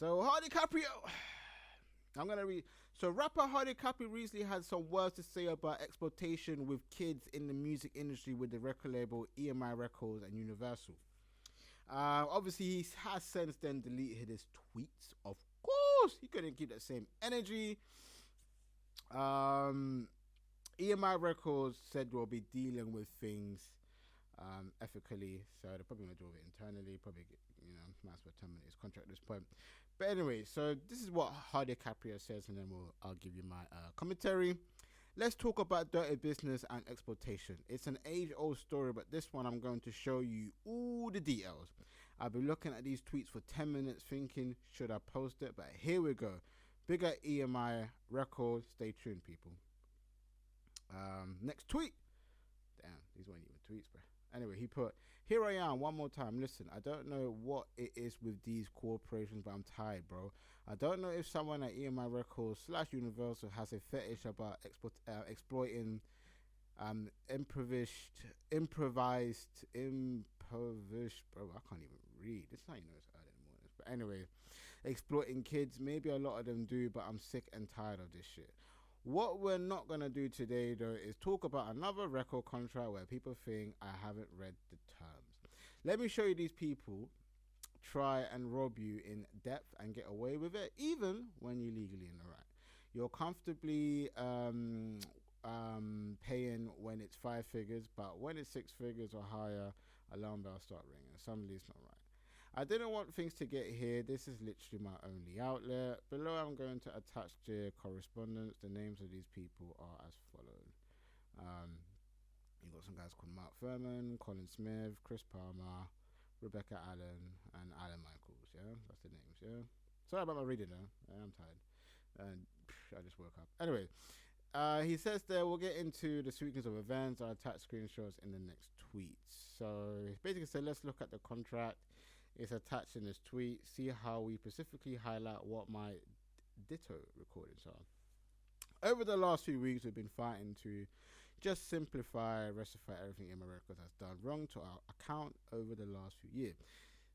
So Hardy Caprio, I'm gonna read. So rapper Hardy Caprio recently had some words to say about exploitation with kids in the music industry with the record label EMI Records and Universal. Obviously, he has since then deleted his tweets. Of course, he couldn't keep that same energy. EMI Records said we'll be dealing with things ethically, so they're probably gonna do it internally. Probably, might as well terminate his contract at this point. But anyway, so this is what Hardy Caprio says, and then I'll give you my commentary. Let's talk about dirty business and exploitation. It's an age-old story, but this one I'm going to show you all the details. I've been looking at these tweets for 10 minutes thinking, should I post it? But here we go. Big at EMI Records. Stay tuned, people. Next tweet. Damn, these weren't even tweets, bro. Anyway, he put, here I am, one more time. Listen, I don't know what it is with these corporations, but I'm tired, bro. I don't know if someone at EMI Records / Universal has a fetish about exploiting impoverished, bro, I can't even read. It's not even it's early in the morning. But anyway, exploiting kids. Maybe a lot of them do, but I'm sick and tired of this shit. What we're not going to do today, though, is talk about another record contract where people think I haven't read the terms. Let me show you these people try and rob you in depth and get away with it, even when you're legally in the right. You're comfortably paying when it's 5 figures, but when it's 6 figures or higher, alarm bells start ringing. Suddenly it's not right. I didn't want things to get here. This is literally my only outlet. Below, I'm going to attach the correspondence. The names of these people are as follows. You got some guys called Mark Furman, Colin Smith, Chris Palmer, Rebecca Allen, and Alan Michaels. Yeah, that's the names. Yeah. Sorry about my reading though. I'm tired. And I just woke up. Anyway, he says there we'll get into the sweetness of events. I'll attach screenshots in the next tweets. So he basically said, let's look at the contract. It's attached in this tweet. See how we specifically highlight what my ditto recordings are. Over the last few weeks, we've been fighting to just simplify, rectify everything EMI Records has done wrong to our account over the last few years.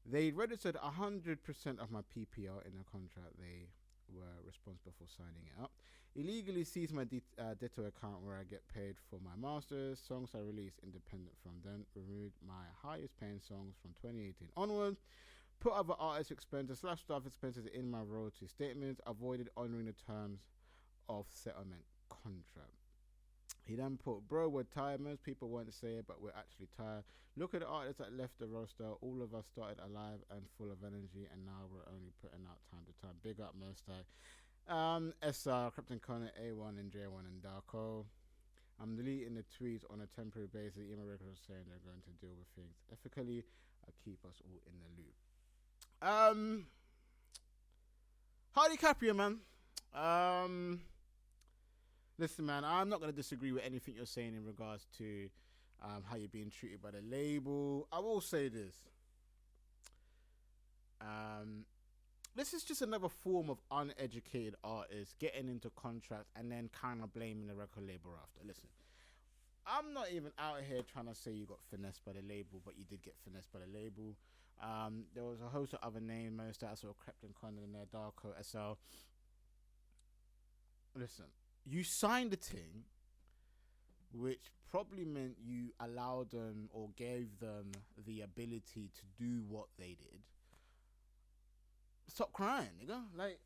They registered 100% of my PPR in the contract. They were responsible for signing it up. Illegally seized my Ditto account where I get paid for my masters. Songs I released independent from them. Removed my highest paying songs from 2018 onwards. Put other artist expenses / staff expenses in my royalty statements. Avoided honoring the terms of settlement contract. He then put, bro, we're tired. Most people won't say it, but we're actually tired. Look at the artists that left the roster. All of us started alive and full of energy, and now we're only putting out time to time. Big up, Mostai. SR, Captain Connor, A1, and J1, and Darko. I'm deleting the tweets on a temporary basis. EMI Records saying they're going to deal with things ethically. Keep us all in the loop. Hardy Caprio, man. Listen, man, I'm not going to disagree with anything you're saying in regards to how you're being treated by the label. I will say this. This is just another form of uneducated artists getting into contracts and then kind of blaming the record label after. Listen, I'm not even out here trying to say you got finessed by the label, but you did get finessed by the label. There was a host of other names, most that I saw Captain Condon in there, Darko, SL. Listen. You signed a thing, which probably meant you allowed them or gave them the ability to do what they did. Stop crying, nigga. Like,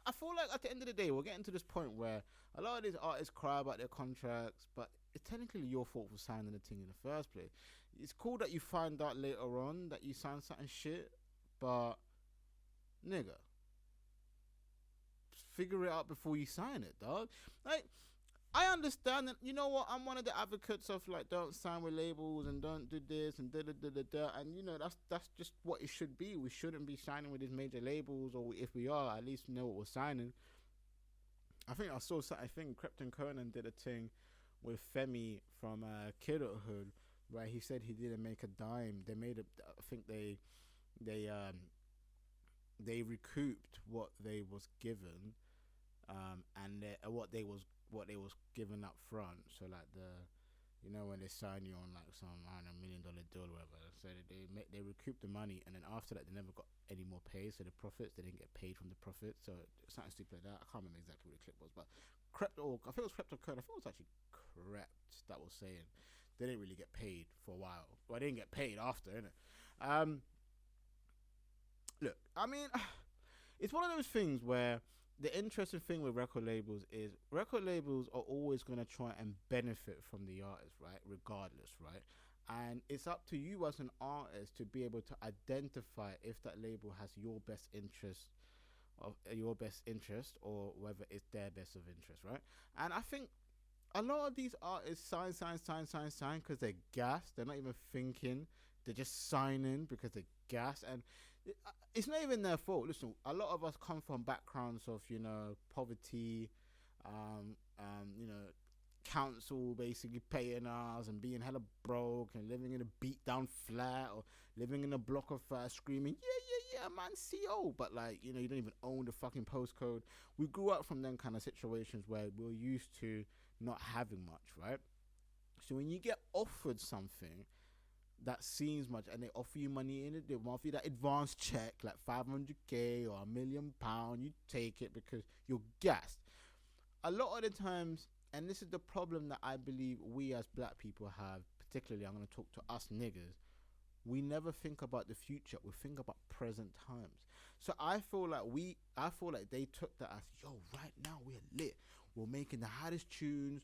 I feel like at the end of the day, we're getting to this point where a lot of these artists cry about their contracts, but it's technically your fault for signing the thing in the first place. It's cool that you find out later on that you signed something shit, but, nigga, figure it out before you sign it, dog. Like, I understand that, you know what, I'm one of the advocates of, like, don't sign with labels and don't do this and da-da-da-da-da, and, you know, that's just what it should be. We shouldn't be signing with these major labels, or if we are, at least know what we're signing. I think I saw something, I think Krypton Conan did a thing with Femi from Kidulthood, where he said he didn't make a dime. They made I think they recouped what they was given, and what they was given up front. So like the You know, when they sign you on like some, I don't know, $1 million deal or whatever. So they recoup the money, and then after that they never got any more pay. So the profits, they didn't get paid from the profits. So something stupid like that. I can't remember exactly what the clip was, but I think it was Crypto Code. I think it was actually Crept that was saying they didn't really get paid for a while. Well, they didn't get paid after, innit? Look, I mean, it's one of those things where the interesting thing with record labels is record labels are always going to try and benefit from the artist, right? Regardless, right? And it's up to you as an artist to be able to identify if that label has your best interest or whether it's their best of interest, right? And I think a lot of these artists sign because they're gassed. They're not even thinking. They're just signing because they're gassed. And it's not even their fault. Listen, a lot of us come from backgrounds of, poverty, you know, council basically paying us and being hella broke and living in a beat down flat or living in a block of flats screaming, yeah, man, CO. But like, you don't even own the fucking postcode. We grew up from them kind of situations where we're used to not having much, right? So when you get offered something that seems much and they offer you money in it, they offer you that advance check like 500k or £1 million, you take it because you're gassed. A lot of the times, and this is the problem that I believe we as black people have, particularly I'm going to talk to us niggas, we never think about the future. We think about present times. So I feel like they took that as, yo, right now we're lit. We're making the hottest tunes,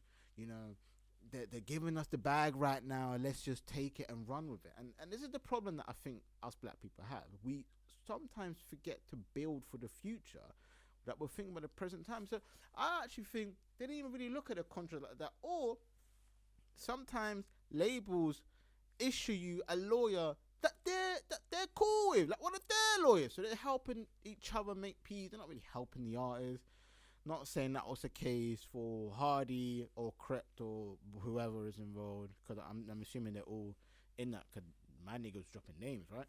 they're giving us the bag right now, and let's just take it and run with it. And this is the problem that I think us black people have. We sometimes forget to build for the future, that we're thinking about the present time. So I actually think they didn't even really look at a contract like that. Or sometimes labels issue you a lawyer that they're cool with, like one of their lawyers. So they're helping each other make peace. They're not really helping the artist. Not saying that was the case for Hardy or Crept or whoever is involved, because I'm assuming they're all in that, because my niggas dropping names, right?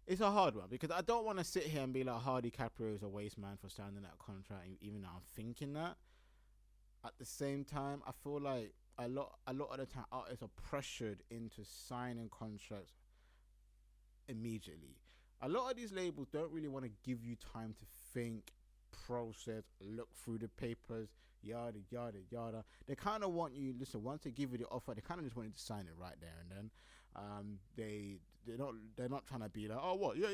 It's a hard one, because I don't want to sit here and be like Hardy Caprio is a waste man for signing that contract, even though I'm thinking that. At the same time, I feel like a lot of the time artists are pressured into signing contracts immediately. A lot of these labels don't really want to give you time to think, process, look through the papers, yada yada yada. They kind of want you, listen, once they give you the offer, they kind of just want you to sign it right there and then. They're not trying to be like, oh what, yeah,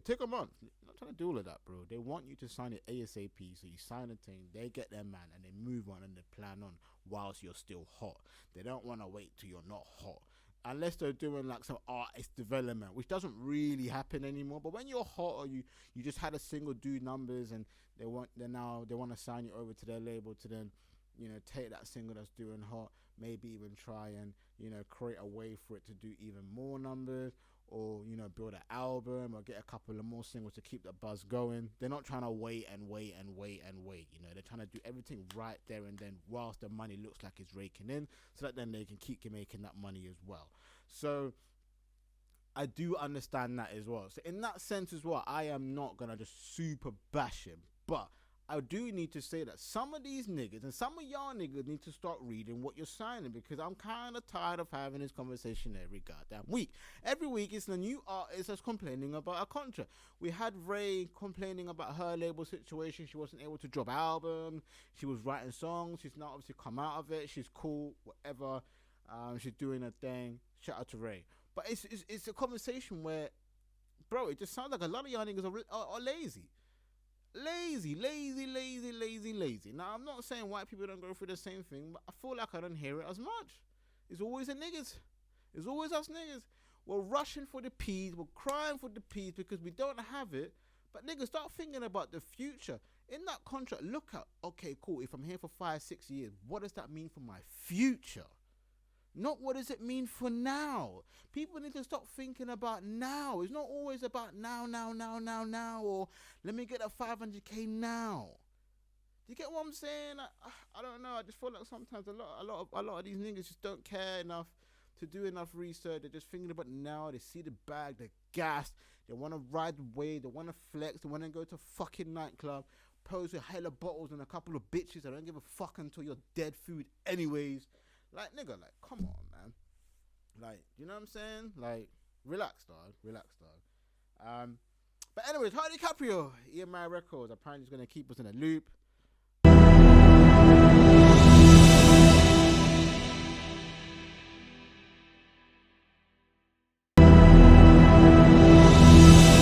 take a month. They're not trying to do all of that, bro. They want you to sign it ASAP. So you sign a thing, they get their man, and they move on and they plan on whilst you're still hot. They don't want to wait till you're not hot. Unless they're doing like some artist development, which doesn't really happen anymore. But when you're hot, or you just had a single do numbers, and they want to sign you over to their label to then, take that single that's doing hot, maybe even try and, create a way for it to do even more numbers, or, build an album or get a couple of more singles to keep the buzz going. They're not trying to wait. They're trying to do everything right there and then, whilst the money looks like it's raking in, so that then they can keep making that money as well. So I do understand that as well. So in that sense as well, I am not going to just super bash him, but I do need to say that some of these niggas and some of y'all niggas need to start reading what you're signing, because I'm kind of tired of having this conversation every goddamn week. Every week it's a new artist that's complaining about a contract. We had Ray complaining about her label situation. She wasn't able to drop albums. She was writing songs. She's now obviously come out of it. She's cool, whatever. She's doing her thing. Shout out to Ray. But it's a conversation where, bro, it just sounds like a lot of y'all niggas are lazy. Lazy. Now, I'm not saying white people don't go through the same thing, but I feel like I don't hear it as much. It's always the niggas. It's always us niggas. We're rushing for the peas. We're crying for the peas because we don't have it. But niggas, start thinking about the future. In that contract, look at, okay, cool, if I'm here for 5-6 years, what does that mean for my future? Not what does it mean for now. People need to stop thinking about now. It's not always about now, or let me get a 500k now. Do you get what I'm saying? I don't know. I just feel like sometimes a lot of these niggas just don't care enough to do enough research. They're just thinking about now. They see the bag, they're gassed. They want to ride the wave. They want to flex. They want to go to fucking nightclub. pose with hella bottles and a couple of bitches. I don't give a fuck until you're dead food anyways. Like, nigga, like, come on, man. Like, you know what I'm saying? Like, relax, dog. But anyways, Hardy Caprio, EMI Records, apparently is going to keep us in a loop.